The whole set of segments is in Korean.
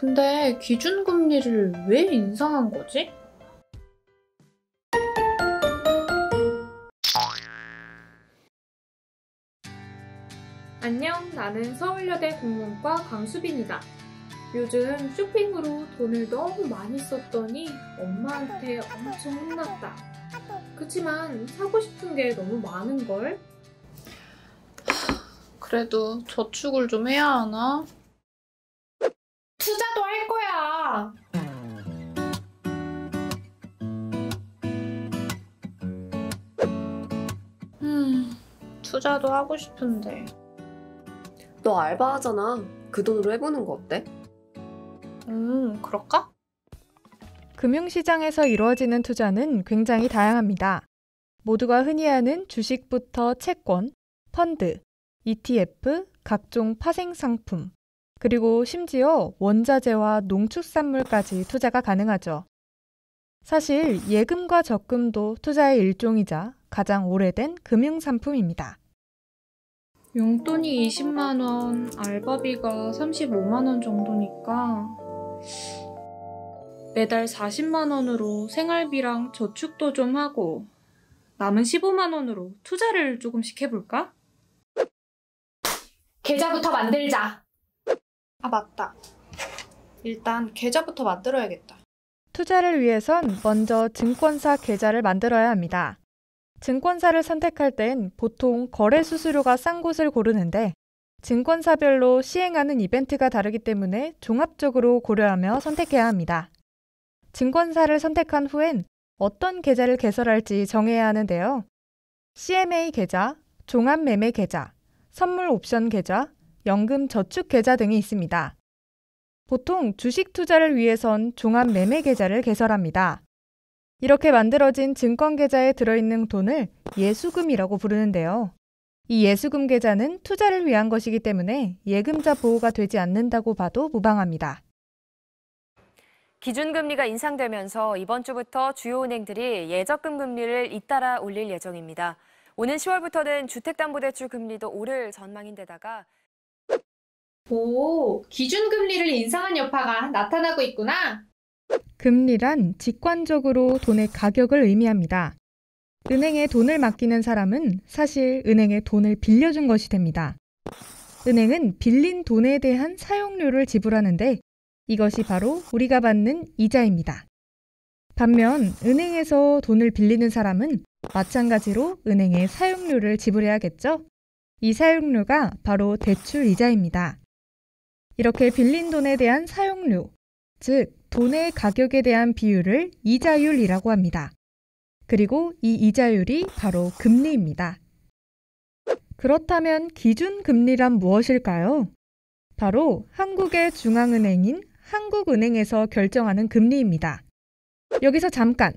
근데 기준금리를 왜 인상한 거지? 안녕, 나는 서울여대 국문과 강수빈이다. 요즘 쇼핑으로 돈을 너무 많이 썼더니 엄마한테 엄청 혼났다. 그치만 사고 싶은 게 너무 많은걸? 그래도 저축을 좀 해야 하나? 투자도 할 거야! 투자도 하고 싶은데. 너 알바하잖아. 그 돈으로 해보는 거 어때? 그럴까? 금융시장에서 이루어지는 투자는 굉장히 다양합니다. 모두가 흔히 아는 주식부터 채권, 펀드, ETF, 각종 파생상품, 그리고 심지어 원자재와 농축산물까지 투자가 가능하죠. 사실 예금과 적금도 투자의 일종이자 가장 오래된 금융상품입니다. 용돈이 20만 원, 알바비가 35만 원 정도니까 매달 40만 원으로 생활비랑 저축도 좀 하고 남은 15만 원으로 투자를 조금씩 해볼까? 계좌부터 만들자! 아, 맞다. 일단 계좌부터 만들어야겠다. 투자를 위해선 먼저 증권사 계좌를 만들어야 합니다. 증권사를 선택할 땐 보통 거래 수수료가 싼 곳을 고르는데 증권사별로 시행하는 이벤트가 다르기 때문에 종합적으로 고려하며 선택해야 합니다. 증권사를 선택한 후엔 어떤 계좌를 개설할지 정해야 하는데요. CMA 계좌, 종합매매 계좌, 선물 옵션 계좌, 연금 저축 계좌 등이 있습니다. 보통 주식 투자를 위해선 종합매매 계좌를 개설합니다. 이렇게 만들어진 증권 계좌에 들어있는 돈을 예수금이라고 부르는데요. 이 예수금 계좌는 투자를 위한 것이기 때문에 예금자 보호가 되지 않는다고 봐도 무방합니다. 기준금리가 인상되면서 이번 주부터 주요 은행들이 예적금 금리를 잇따라 올릴 예정입니다. 오는 10월부터는 주택담보대출 금리도 오를 전망인데다가 오, 기준금리를 인상한 여파가 나타나고 있구나. 금리란 직관적으로 돈의 가격을 의미합니다. 은행에 돈을 맡기는 사람은 사실 은행에 돈을 빌려준 것이 됩니다. 은행은 빌린 돈에 대한 사용료를 지불하는데 이것이 바로 우리가 받는 이자입니다. 반면 은행에서 돈을 빌리는 사람은 마찬가지로 은행에 사용료를 지불해야겠죠? 이 사용료가 바로 대출 이자입니다. 이렇게 빌린 돈에 대한 사용료, 즉 돈의 가격에 대한 비율을 이자율이라고 합니다. 그리고 이 이자율이 바로 금리입니다. 그렇다면 기준금리란 무엇일까요? 바로 한국의 중앙은행인 한국은행에서 결정하는 금리입니다. 여기서 잠깐,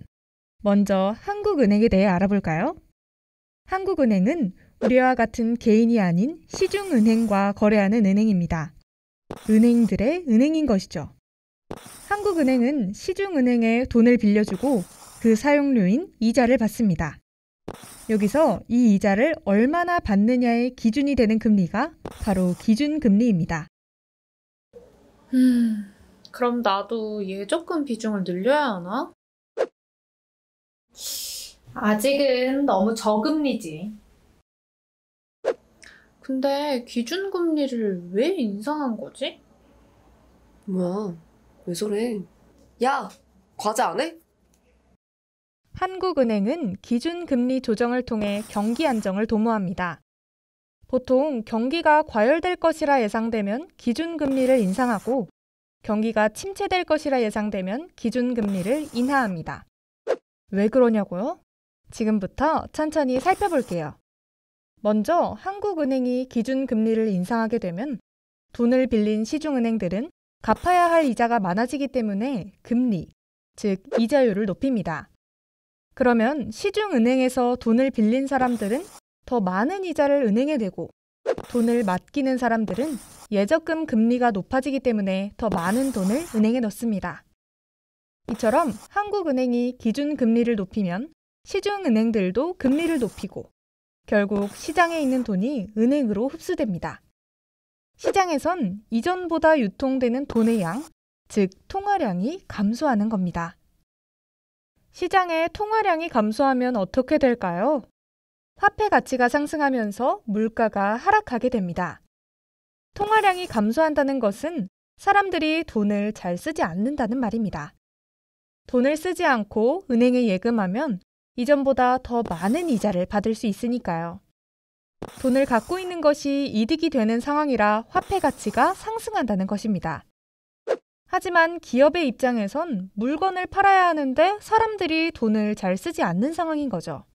먼저 한국은행에 대해 알아볼까요? 한국은행은 우리와 같은 개인이 아닌 시중은행과 거래하는 은행입니다. 은행들의 은행인 것이죠. 한국은행은 시중은행에 돈을 빌려주고 그 사용료인 이자를 받습니다. 여기서 이 이자를 얼마나 받느냐의 기준이 되는 금리가 바로 기준금리입니다. 그럼 나도 예적금 비중을 늘려야 하나? 아직은 너무 저금리지. 근데 기준금리를 왜 인상한 거지? 뭐야, 왜 저래? 야, 과제 안 해? 한국은행은 기준금리 조정을 통해 경기 안정을 도모합니다. 보통 경기가 과열될 것이라 예상되면 기준금리를 인상하고 경기가 침체될 것이라 예상되면 기준금리를 인하합니다. 왜 그러냐고요? 지금부터 천천히 살펴볼게요. 먼저 한국은행이 기준금리를 인상하게 되면 돈을 빌린 시중은행들은 갚아야 할 이자가 많아지기 때문에 금리, 즉 이자율을 높입니다. 그러면 시중은행에서 돈을 빌린 사람들은 더 많은 이자를 은행에 내고 돈을 맡기는 사람들은 예적금 금리가 높아지기 때문에 더 많은 돈을 은행에 넣습니다. 이처럼 한국은행이 기준금리를 높이면 시중은행들도 금리를 높이고 결국 시장에 있는 돈이 은행으로 흡수됩니다. 시장에선 이전보다 유통되는 돈의 양, 즉 통화량이 감소하는 겁니다. 시장의 통화량이 감소하면 어떻게 될까요? 화폐 가치가 상승하면서 물가가 하락하게 됩니다. 통화량이 감소한다는 것은 사람들이 돈을 잘 쓰지 않는다는 말입니다. 돈을 쓰지 않고 은행에 예금하면 이전보다 더 많은 이자를 받을 수 있으니까요. 돈을 갖고 있는 것이 이득이 되는 상황이라 화폐 가치가 상승한다는 것입니다. 하지만 기업의 입장에선 물건을 팔아야 하는데 사람들이 돈을 잘 쓰지 않는 상황인 거죠.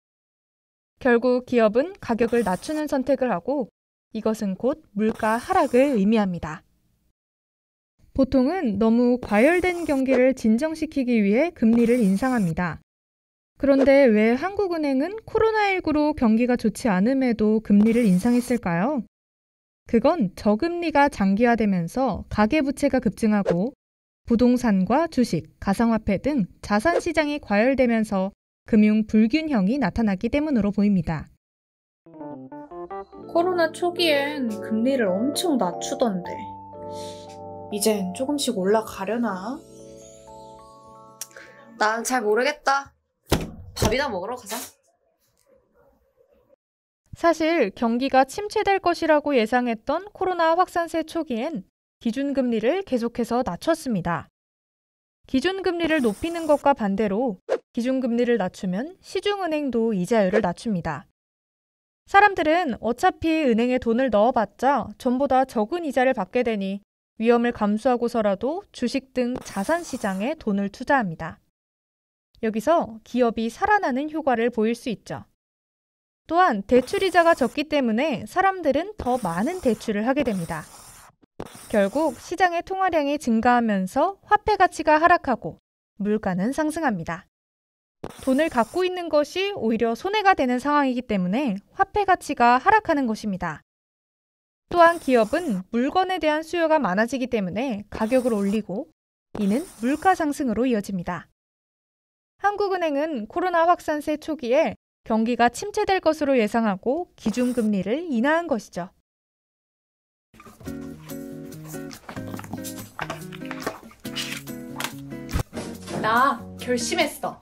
결국 기업은 가격을 낮추는 선택을 하고 이것은 곧 물가 하락을 의미합니다. 보통은 너무 과열된 경기를 진정시키기 위해 금리를 인상합니다. 그런데 왜 한국은행은 코로나19로 경기가 좋지 않음에도 금리를 인상했을까요? 그건 저금리가 장기화되면서 가계부채가 급증하고 부동산과 주식, 가상화폐 등 자산 시장이 과열되면서 금융 불균형이 나타났기 때문으로 보입니다. 코로나 초기엔 금리를 엄청 낮추던데 이젠 조금씩 올라가려나? 난 잘 모르겠다. 밥이나 먹으러 가자. 사실 경기가 침체될 것이라고 예상했던 코로나 확산세 초기엔 기준금리를 계속해서 낮췄습니다. 기준금리를 높이는 것과 반대로 기준금리를 낮추면 시중은행도 이자율을 낮춥니다. 사람들은 어차피 은행에 돈을 넣어봤자 전보다 적은 이자를 받게 되니 위험을 감수하고서라도 주식 등 자산 시장에 돈을 투자합니다. 여기서 기업이 살아나는 효과를 보일 수 있죠. 또한 대출이자가 적기 때문에 사람들은 더 많은 대출을 하게 됩니다. 결국 시장의 통화량이 증가하면서 화폐 가치가 하락하고 물가는 상승합니다. 돈을 갖고 있는 것이 오히려 손해가 되는 상황이기 때문에 화폐 가치가 하락하는 것입니다. 또한 기업은 물건에 대한 수요가 많아지기 때문에 가격을 올리고 이는 물가 상승으로 이어집니다. 한국은행은 코로나 확산세 초기에 경기가 침체될 것으로 예상하고 기준금리를 인하한 것이죠. 나 결심했어.